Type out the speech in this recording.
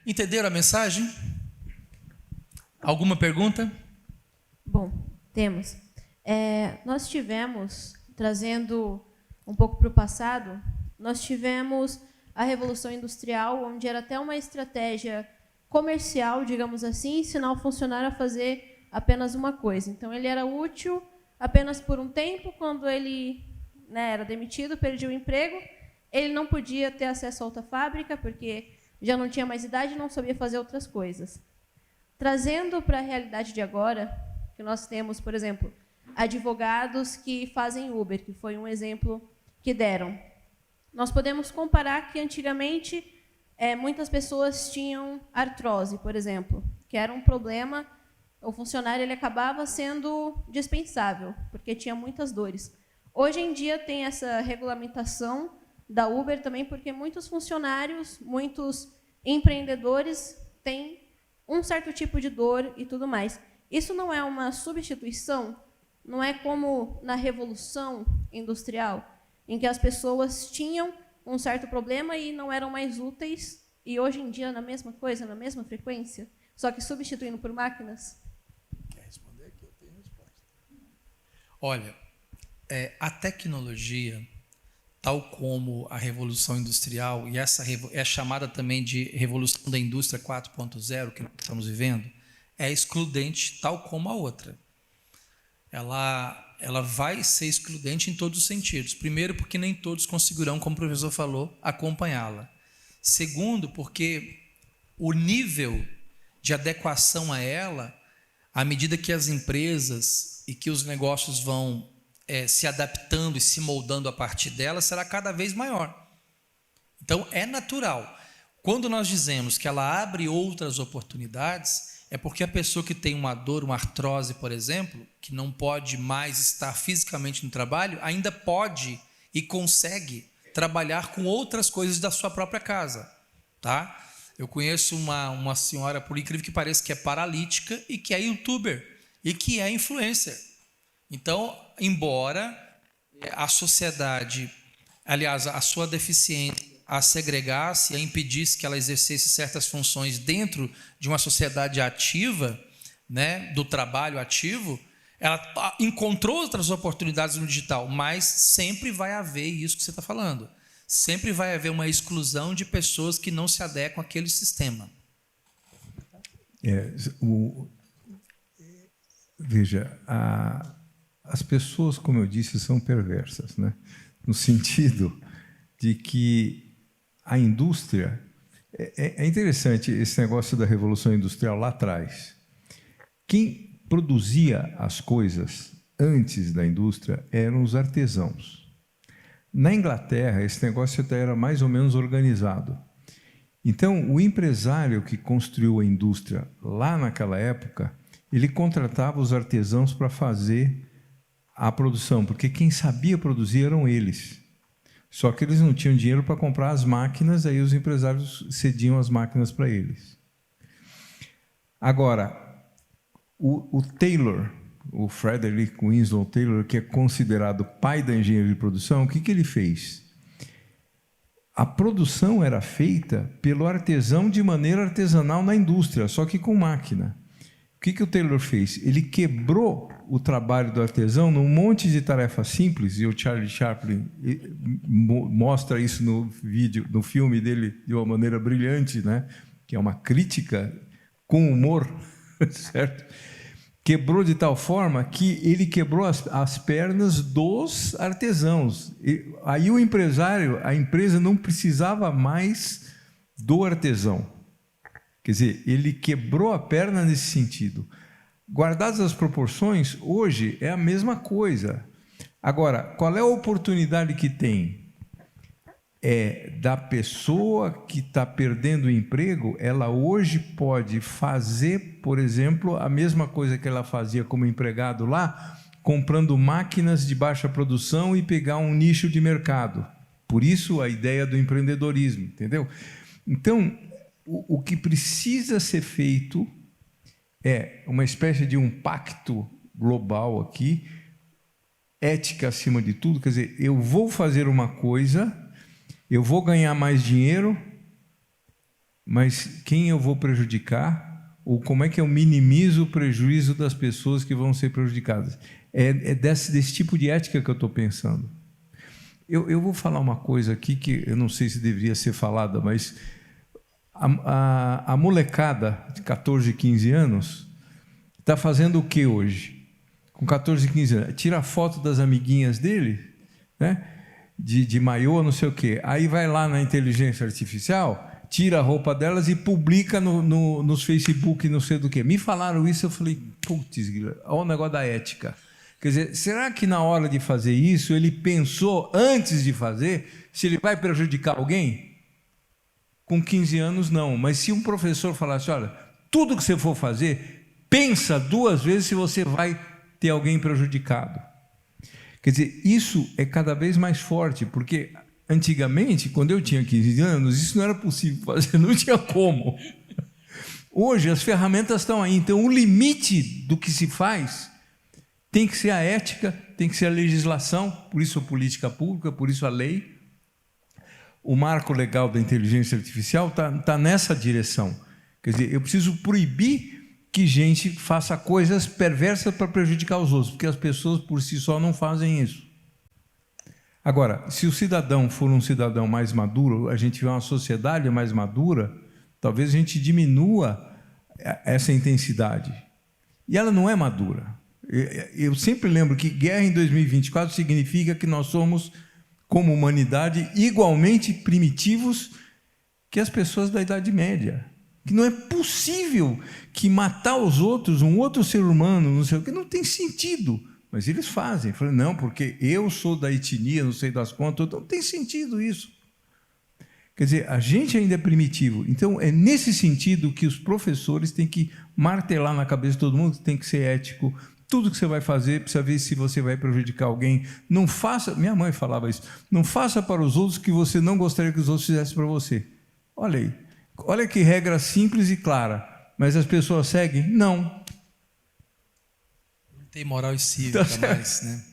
Entenderam a mensagem? Alguma pergunta? Bom, temos. Nós tivemos, trazendo um pouco para o passado, nós tivemos a Revolução Industrial, onde era até uma estratégia comercial, digamos assim, ensinar o funcionário a fazer apenas uma coisa. Então, ele era útil apenas por um tempo. Quando ele era demitido, perdia o emprego, ele não podia ter acesso a outra fábrica, porque já não tinha mais idade e não sabia fazer outras coisas. Trazendo para a realidade de agora, que nós temos, por exemplo, advogados que fazem Uber, que foi um exemplo que deram. Nós podemos comparar que, antigamente, muitas pessoas tinham artrose, por exemplo, que era um problema. O funcionário ele acabava sendo dispensável, porque tinha muitas dores. Hoje em dia tem essa regulamentação da Uber também, porque muitos funcionários, muitos empreendedores têm um certo tipo de dor e tudo mais. Isso não é uma substituição? Não é como na Revolução Industrial, em que as pessoas tinham um certo problema e não eram mais úteis, e hoje em dia na mesma coisa, na mesma frequência, só que substituindo por máquinas? Quer responder aqui? Eu tenho resposta. Olha, a tecnologia, tal como a Revolução Industrial, e essa é chamada também de Revolução da Indústria 4.0, que nós estamos vivendo, é excludente tal como a outra. Ela vai ser excludente em todos os sentidos. Primeiro, porque nem todos conseguirão, como o professor falou, acompanhá-la. Segundo, porque o nível de adequação a ela, à medida que as empresas e que os negócios vão se adaptando e se moldando a partir dela, será cada vez maior. Então, é natural. Quando nós dizemos que ela abre outras oportunidades, é porque a pessoa que tem uma dor, uma artrose, por exemplo, que não pode mais estar fisicamente no trabalho, ainda pode e consegue trabalhar com outras coisas da sua própria casa. Tá? Eu conheço uma senhora, por incrível que pareça, que é paralítica e que é youtuber e que é influencer. Então, embora a sociedade, aliás, a sua deficiência a segregasse, a impedisse que ela exercesse certas funções dentro de uma sociedade ativa, né, do trabalho ativo, ela encontrou outras oportunidades no digital, mas sempre vai haver isso que você está falando. Sempre vai haver uma exclusão de pessoas que não se adequam àquele sistema. Veja, as pessoas, como eu disse, são perversas, né? No sentido de que a indústria... É interessante esse negócio da Revolução Industrial lá atrás. Quem produzia as coisas antes da indústria eram os artesãos. Na Inglaterra, esse negócio até era mais ou menos organizado. Então, o empresário que construiu a indústria lá naquela época, ele contratava os artesãos para fazer a produção, porque quem sabia produzir eram eles. Só que eles não tinham dinheiro para comprar as máquinas, aí os empresários cediam as máquinas para eles. Agora, o Taylor, o Frederick Winslow Taylor, que é considerado pai da engenharia de produção, o que ele fez? A produção era feita pelo artesão de maneira artesanal na indústria, só que com máquina. O que o Taylor fez? Ele quebrou o trabalho do artesão num monte de tarefas simples, e o Charlie Chaplin mostra isso no filme dele de uma maneira brilhante, né? Que é uma crítica com humor, certo? Quebrou de tal forma que ele quebrou as pernas dos artesãos. Aí o empresário, a empresa não precisava mais do artesão. Quer dizer, ele quebrou a perna nesse sentido. Guardadas as proporções, hoje é a mesma coisa. Agora, qual é a oportunidade que tem? É da pessoa que está perdendo o emprego, ela hoje pode fazer, por exemplo, a mesma coisa que ela fazia como empregado lá, comprando máquinas de baixa produção e pegar um nicho de mercado. Por isso a ideia do empreendedorismo, entendeu? Então, o que precisa ser feito é uma espécie de um pacto global aqui, ética acima de tudo, quer dizer, eu vou fazer uma coisa, eu vou ganhar mais dinheiro, mas quem eu vou prejudicar, ou como é que eu minimizo o prejuízo das pessoas que vão ser prejudicadas. É desse tipo de ética que eu estou pensando. Eu vou falar uma coisa aqui que eu não sei se deveria ser falada, mas a molecada de 14, 15 anos está fazendo o que hoje? Com 14, 15 anos, tira foto das amiguinhas dele, né? De maiô, não sei o quê. Aí vai lá na inteligência artificial, tira a roupa delas e publica nos Facebook, não sei do que. Me falaram isso, eu falei, putz, olha o negócio da ética. Quer dizer, será que na hora de fazer isso, ele pensou antes de fazer, se ele vai prejudicar alguém? Com 15 anos, não. Mas se um professor falasse, olha, tudo que você for fazer, pensa 2 vezes se você vai ter alguém prejudicado. Quer dizer, isso é cada vez mais forte, porque antigamente, quando eu tinha 15 anos, isso não era possível fazer, não tinha como. Hoje, as ferramentas estão aí, então o limite do que se faz tem que ser a ética, tem que ser a legislação, por isso a política pública, por isso a lei. O marco legal da inteligência artificial está nessa direção. Quer dizer, eu preciso proibir que gente faça coisas perversas para prejudicar os outros, porque as pessoas por si só não fazem isso. Agora, se o cidadão for um cidadão mais maduro, a gente vê uma sociedade mais madura, talvez a gente diminua essa intensidade. E ela não é madura. Eu sempre lembro que guerra em 2024 significa que nós somos, como humanidade, igualmente primitivos que as pessoas da Idade Média. Que não é possível que matar os outros, um outro ser humano, não sei o que, não tem sentido. Mas eles fazem. Falam, não, porque eu sou da etnia, não sei das contas, não tem sentido isso. Quer dizer, a gente ainda é primitivo. Então, é nesse sentido que os professores têm que martelar na cabeça de todo mundo que tem que ser ético. Tudo que você vai fazer, precisa ver se você vai prejudicar alguém. Não faça, minha mãe falava isso, não faça para os outros o que você não gostaria que os outros fizessem para você. Olha aí. Olha que regra simples e clara, mas as pessoas seguem? Não. Não tem moral e cívica mais, né?